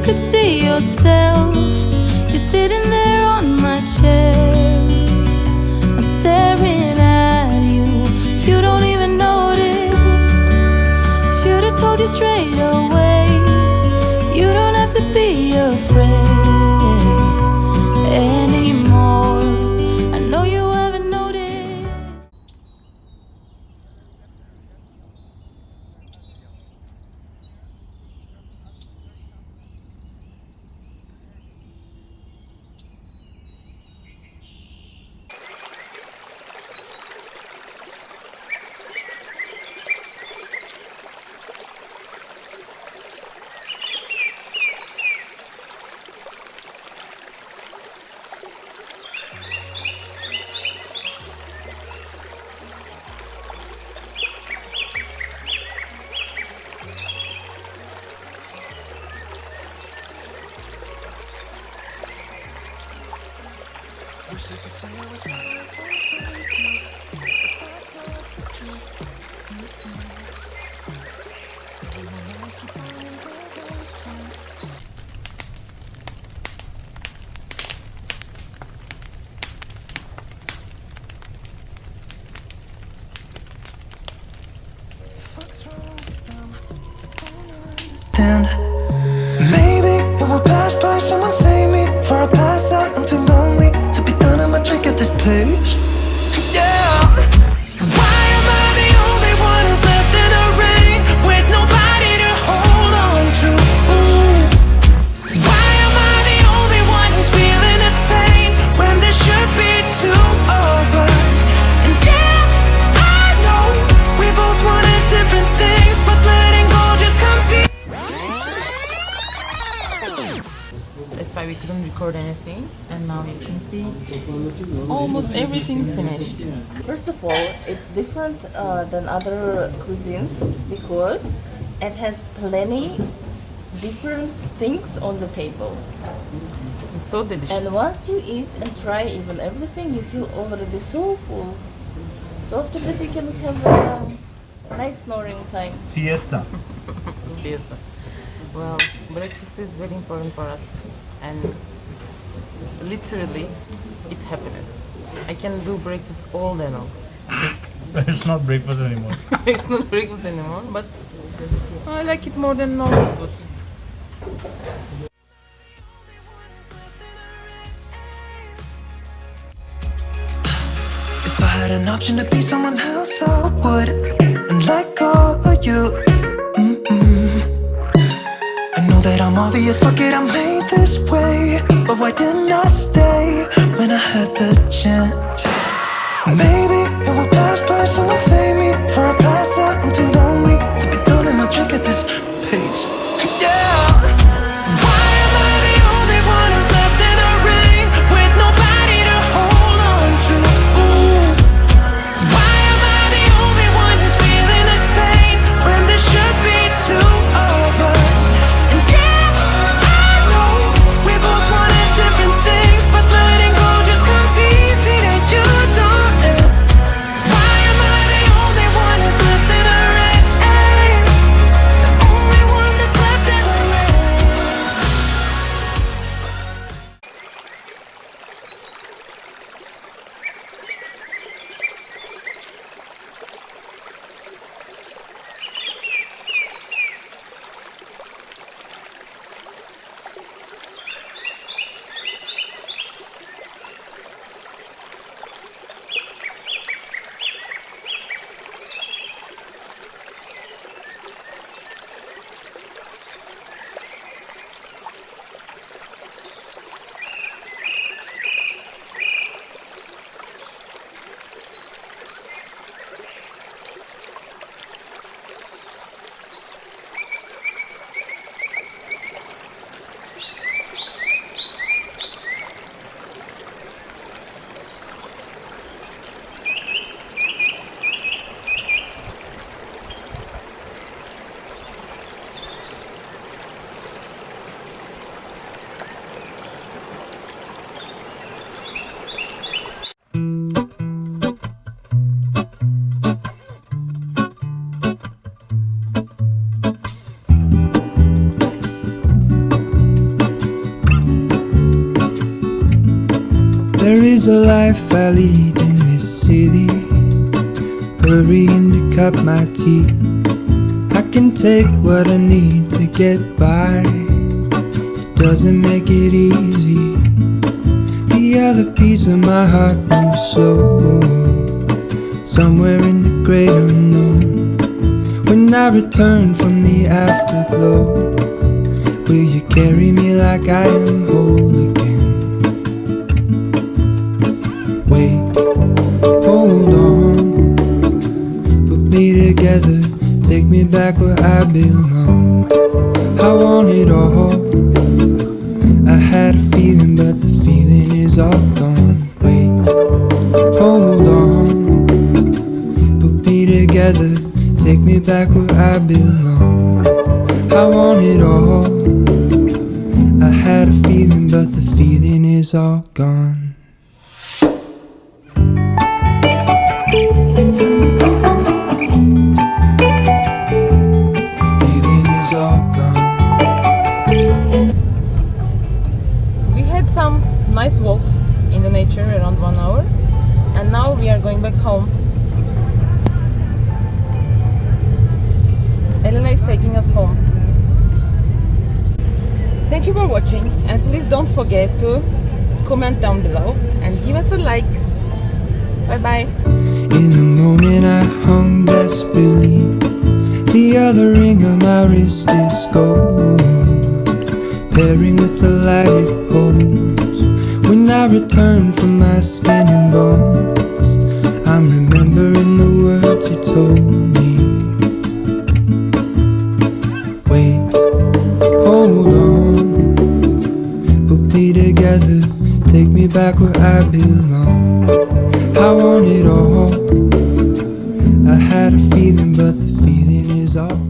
could see yourself just sitting there on my chair. I'm staring at you, you don't even notice. Should've told you straight away, you don't have to be afraid anymore. I know you haven't noticed. Wish I could say I was finally over you, but that's not the truth. Everyone else keep finding their way down. What's wrong with them? I don't understand. Maybe it will pass by. Someone save me before I pass out. I'm too lonely to be done. I'm a drink at this place. Yeah. Why am I the only one who's left in the rain with nobody to hold on to? Ooh. Why am I the only one who's feeling this pain when there should be two of us? And yeah, I know we both wanted different things, but letting go just comes easy. That's why we couldn't record anything, and now you can see it's almost everything finished. First of all, it's different than other cuisines because it has plenty different things on the table. It's so delicious. And once you eat and try even everything, you feel already so full. So after that you can have a nice snoring time. Siesta. Siesta. Well, breakfast is very important for us, and literally, it's happiness. I can do breakfast all day long. It's not breakfast anymore. It's not breakfast anymore, but I like it more than normal food. If I had an option to be someone else, I would, and let go of you. I know that I'm obvious, fuck it, I'm made this way. But why didn't I stay when I had the chance? Maybe it will pass by, someone save me before I pass out. I'm too lonely to be done in my drink at this pace. Yeah. Why am I the only one who's left in the rain with nobody to hold on to? Ooh. Why am I the only one who's feeling this pain when there should be two of us? And yeah, I know we both wanted different things, but letting go just comes easy that you don't. Why am I the only one who's left in the rain? is the life I lead in this city, hurrying to cut my teeth. I can take what I need to get by, it doesn't make it easy. The other piece of my heart moves slow, somewhere in the great unknown. When I return from the afterglow, will you carry me like I am whole again? Wait, hold on, put me together, take me back where I belong. I want it all, I had a feeling but the feeling is all gone. Wait, hold on, put me together, take me back where I belong. I want it all, I had a feeling but the feeling is all gone. The feeling is all gone. We had some nice walk in the nature around 1 hour, and now we are going back home. Elena is taking us home. Thank you for watching, and please don't forget to comment down below and give us a like. Bye bye. In the moment I hung desperately, the other ring on my wrist is gold, pairing with the light it holds. When I return from my skin and bones, I'm remembering the words you told me. Wait, hold on, put me together, take me back where I belong. I want it all, I had a feeling but the feeling is all